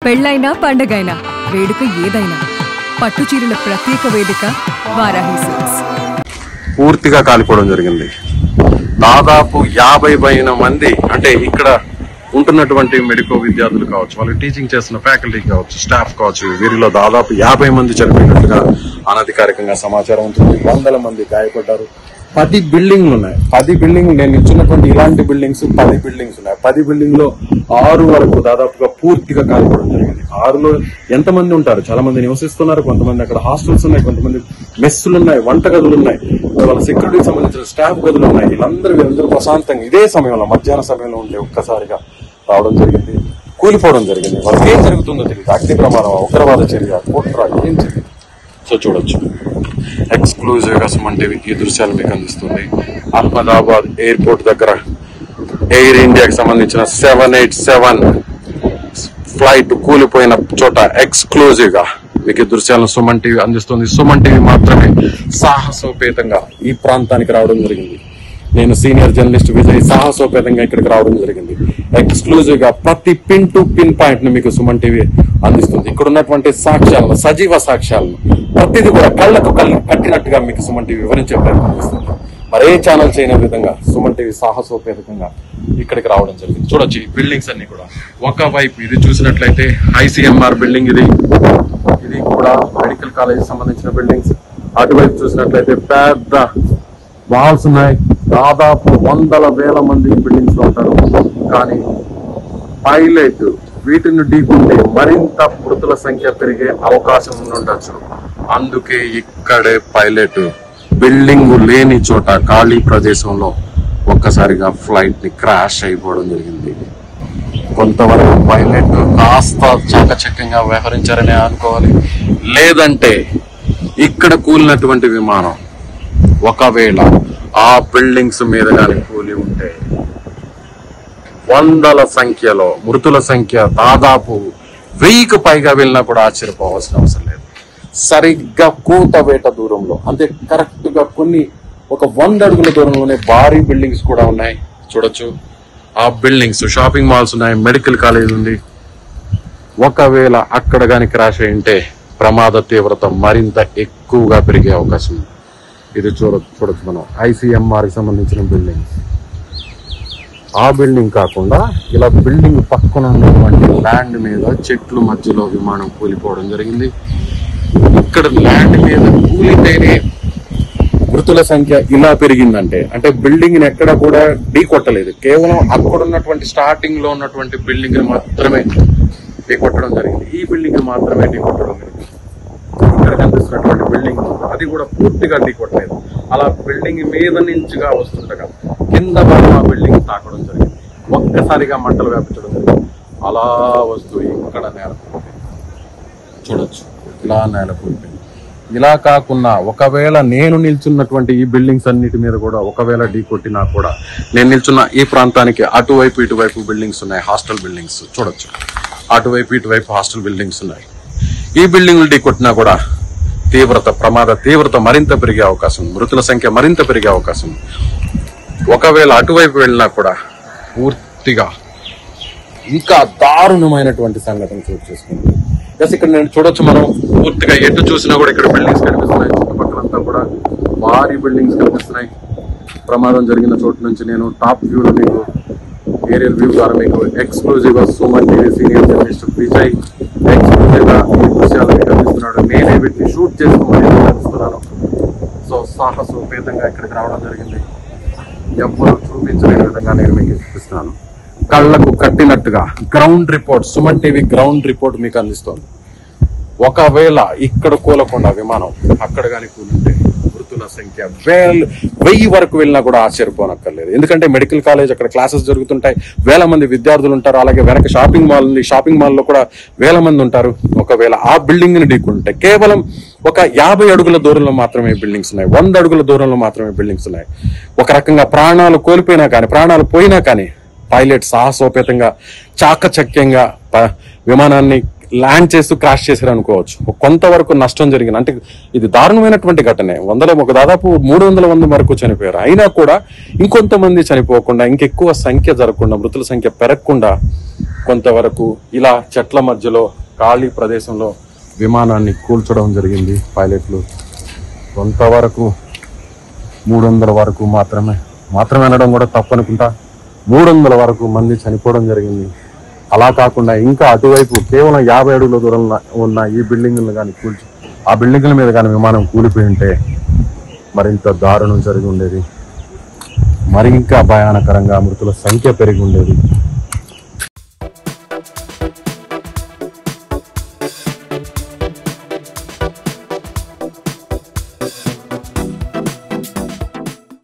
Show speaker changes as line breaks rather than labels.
పెళ్ళైనా పండగైనా వేడుక ఏదైనా పట్టు చీరల ప్రత్యేక వేదిక వారాహి సిల్క్స్.
పూర్తిగా కాలిపోవడం జరిగింది. దాదాపు 50 మంది, అంటే ఇక్కడ ఉంటున్నటువంటి మెడికల్ విద్యార్థులు కావచ్చు, వాళ్ళు టీచింగ్ చేస్తున్న ఫ్యాకల్టీ కావచ్చు, స్టాఫ్ కావచ్చు, వీరిలో దాదాపు 50 మంది చనిపోయినట్టుగా అనధికారికంగా సమాచారం ఉంటుంది. 100 మంది గాయపడ్డారు. 10 బిల్డింగ్లు ఉన్నాయి. 10 బిల్డింగ్, నేను ఇచ్చినటువంటి ఇలాంటి బిల్డింగ్స్ 10 బిల్డింగ్స్ ఉన్నాయి. 10 బిల్డింగ్ లో 6 వరకు దాదాపుగా పూర్తిగా కాలిపోవడం జరిగింది. 6లో ఎంతమంది ఉంటారు? చాలా మంది నివసిస్తున్నారు. కొంతమంది అక్కడ హాస్టల్స్ ఉన్నాయి, కొంతమంది మెస్సులు ఉన్నాయి, వంట గదులు ఉన్నాయి, వాళ్ళ సెక్యూరిటీకి సంబంధించిన స్టాఫ్ గదులు ఉన్నాయి. వీళ్ళందరూ ప్రశాంతంగా ఇదే సమయంలో, మధ్యాహ్న సమయంలో ఉంటే ఒక్కసారిగా రావడం జరిగింది, కూలిపోవడం జరిగింది. వాళ్ళకి ఏం జరుగుతుందో తెలియదు. అగ్ని ప్రమాదం, ఉగ్రవాద చర్య, కుట్ర, ఏం జరిగింది? సో చూడొచ్చు, ఎక్స్క్లూజివ్ గా సుమన్ టీవీ ఈ దృశ్యాలు మీకు అందిస్తుంది. అహ్మదాబాద్ ఎయిర్పోర్ట్ దగ్గర ఎయిర్ ఇండియాకి సంబంధించిన 787 ఫ్లైట్ కూలిపోయిన చోట ఎక్స్క్లూజివ్ గా మీకు ఈ దృశ్యాలను సుమన్ టీవీ అందిస్తుంది. సుమన్ టీవీ మాత్రమే సాహసోపేతంగా ఈ ప్రాంతానికి రావడం జరిగింది. నేను సీనియర్ జర్నలిస్ట్ విజయ్ సాహసోపేతంగా ఇక్కడికి రావడం జరిగింది. ఎక్స్క్లూజివ్ గా ప్రతి పిన్ టు పిన్ పాయింట్ ని మీకు సుమన్ టీవీ అందిస్తుంది. ఇక్కడ ఉన్నటువంటి సాక్ష్యాలను, సజీవ సాక్ష్యాలను ప్రతిదీ కూడా కళ్ళకు కళ్ళు కట్టినట్టుగా మీకు సుమన్ టీవీ వివరించే ప్రయత్నం చేస్తుంది. మరే ఛానల్ చేయని విధంగా సుమన్ టీవీ సాహసోపేతంగా ఇక్కడికి రావడం జరిగింది. చూడొచ్చు, ఈ బిల్డింగ్స్ అన్ని కూడా ఒకవైపు ఇది చూసినట్లయితే ICMR బిల్డింగ్, ఇది కూడా మెడికల్ కాలేజ్ సంబంధించిన బిల్డింగ్స్. అటువైపు చూసినట్లయితే పెద్ద వాల్స్ ఉన్నాయి. దాదాపు 100,000 మంది బిల్డింగ్స్ లో ఉంటారు. కానీ పైలట్ వీటిని ఢీకుంటే మరింత మృతుల సంఖ్య పెరిగే అవకాశం ఉండొచ్చు. అందుకే ఇక్కడే పైలట్ బిల్డింగ్ లేని చోట ఖాళీ ప్రదేశంలో ఒక్కసారిగా ఫ్లైట్ ని క్రాష్ అయిపోవడం జరిగింది. కొంతవరకు పైలట్ కాస్త చాకచక్యంగా వ్యవహరించారని అనుకోవాలి. లేదంటే ఇక్కడ కూలినటువంటి విమానం ఒకవేళ ఆ బిల్డింగ్స్ మీద కానీ కూలి ఉంటే 100ల సంఖ్యలో మృతుల సంఖ్య దాదాపు 1000కు పైగా వెళ్ళినా కూడా ఆశ్చర్యపోవాల్సిన అవసరం లేదు. సరిగ్గా కూతవేట దూరంలో, అంటే కరెక్ట్ గా ఒక 100 అడుగుల దూరంలోనే భారీ బిల్డింగ్స్ కూడా ఉన్నాయి. చూడొచ్చు, ఆ బిల్డింగ్స్, షాపింగ్ మాల్స్ ఉన్నాయి, మెడికల్ కాలేజ్ ఉంది. ఒకవేళ అక్కడ గాని క్రాష్ అయింటే ప్రమాద తీవ్రత మరింత ఎక్కువగా పెరిగే అవకాశం ఉంది. ఇది చూడొచ్చు మనం ICMR కి సంబంధించిన బిల్డింగ్స్. ఆ బిల్డింగ్ కాకుండా ఇలా బిల్డింగ్ పక్కన ఉన్నటువంటి ల్యాండ్ మీద చెట్లు మధ్యలో విమానం కూలిపోవడం జరిగింది. ఇక్కడ ల్యాండ్ మీద కూలితేనే మృతుల సంఖ్య ఇలా పెరిగిందంటే, అంటే బిల్డింగ్ ని ఎక్కడ కూడా ఢీ కొట్టలేదు, కేవలం అక్కడ ఉన్నటువంటి స్టార్టింగ్ లో ఉన్నటువంటి బిల్డింగ్ ని మాత్రమే ఢీ కొట్టడం జరిగింది. ఈ బిల్డింగ్ మాత్రమే ఢీ కొట్టడం జరిగింది. ఇక్కడ కనిపిస్తున్నటువంటి బిల్డింగ్ అది కూడా పూర్తిగా ఢీ కొట్టలేదు. అలా బిల్డింగ్ మీద నుంచిగా వస్తుండగా కింద భాగం ఆ బిల్డింగ్ తాకడం జరిగింది. ఒక్కసారిగా మంటలు వ్యాపించడం జరిగింది. అలా వస్తూ ఇక్కడ నేల చూడొచ్చు, ఇలా నేల కూలిపోయింది. ఇలా కాకుండా ఒకవేళ నేను నిల్చున్నటువంటి ఈ బిల్డింగ్స్ అన్నిటి మీద కూడా ఒకవేళ ఢీ కొట్టినా కూడా, నేను నిల్చున్న ఈ ప్రాంతానికి అటువైపు ఇటువైపు బిల్డింగ్స్ ఉన్నాయి, హాస్టల్ బిల్డింగ్స్. చూడొచ్చు, అటువైపు ఇటువైపు హాస్టల్ బిల్డింగ్స్ ఉన్నాయి. ఈ బిల్డింగ్లు ఢీ కొట్టినా కూడా ప్రమాద తీవ్రత మరింత పెరిగే అవకాశం, మృతుల సంఖ్య మరింత పెరిగే అవకాశం. ఒకవేళ అటువైపు వెళ్ళినా కూడా పూర్తిగా ఇంకా దారుణమైనటువంటి సంఘటన చోటు చేసుకుంది. ఇక్కడ నేను చూడొచ్చు, మనం పూర్తిగా ఎటు చూసినా కూడా ఇక్కడ బిల్డింగ్స్ కనిపిస్తున్నాయి. చుట్టుపక్కలంతా కూడా భారీ బిల్డింగ్స్ కనిపిస్తున్నాయి. ప్రమాదం జరిగిన చోటు నుంచి నేను టాప్ వ్యూలో మీకు ఏరియల్ వ్యూ ద్వారా మీకు ఎక్స్క్లూజివ్ గా Suman TV senior journalist Vijay exclusive గా ఈ దృశ్యాలు మీకు అందిస్తున్నాడు. నేనే వీటిని షూట్ చేసుకోమని అందిస్తున్నాను. సో సాహసోపేతంగా ఇక్కడికి రావడం జరిగింది. ఎవ్వరూ చూపించలేని విధంగా నేను మీకు చూపిస్తున్నాను. కళ్లకు కట్టినట్టుగా ground report, Suman TV ground report మీకు అందిస్తోంది. ఒకవేళ ఇక్కడ కూలకుండా విమానం అక్కడ కానీ కూలింటే మృతుల సంఖ్య 1000 వరకు వెళ్ళినా కూడా ఆశ్చర్యపోనక్కర్లేదు. ఎందుకంటే మెడికల్ కాలేజ్, అక్కడ క్లాసెస్ జరుగుతుంటాయి, 1000 మంది విద్యార్థులు ఉంటారు. అలాగే వెనక షాపింగ్ మాల్ ఉంది, షాపింగ్ మాల్ లో కూడా 1000 మంది ఉంటారు. ఒకవేళ ఆ బిల్డింగ్ ని ఢీకుంటే కేవలం ఒక 50 అడుగుల దూరంలో మాత్రమే బిల్డింగ్స్ ఉన్నాయి, 100 అడుగుల దూరంలో మాత్రమే బిల్డింగ్స్ ఉన్నాయి. ఒక రకంగా ప్రాణాలు కోల్పోయినా కానీ, ప్రాణాలు పోయినా కానీ పైలట్ సాహసోపేతంగా చాకచక్యంగా విమానాన్ని ల్యాండ్ చేస్తూ క్రాష్ చేశారు అనుకోవచ్చు. కొంతవరకు నష్టం జరిగింది. అంటే ఇది దారుణమైనటువంటి ఘటనే. దాదాపు 300 మంది వరకు చనిపోయారు. అయినా కూడా ఇంకొంతమంది చనిపోకుండా, ఇంకెక్కువ సంఖ్య జరగకుండా, మృతుల సంఖ్య పెరగకుండా కొంతవరకు ఇలా చెట్ల మధ్యలో ఖాళీ ప్రదేశంలో విమానాన్ని కూల్చడం జరిగింది పైలట్లు. కొంతవరకు 300 వరకు మాత్రమే అనడం కూడా తప్పనుకుంటా, 300 వరకు మంది చనిపోవడం జరిగింది. అలా కాకుండా ఇంకా అటువైపు కేవలం 50 అడుగుల దూరంలో ఉన్న ఈ బిల్డింగులను కానీ కూల్చి, ఆ బిల్డింగుల మీద కానీ విమానం కూలిపోయి ఉంటే మరింత దారుణం జరిగి ఉండేది. మరి ఇంకా భయానకరంగా మృతుల సంఖ్య పెరిగి ఉండేది.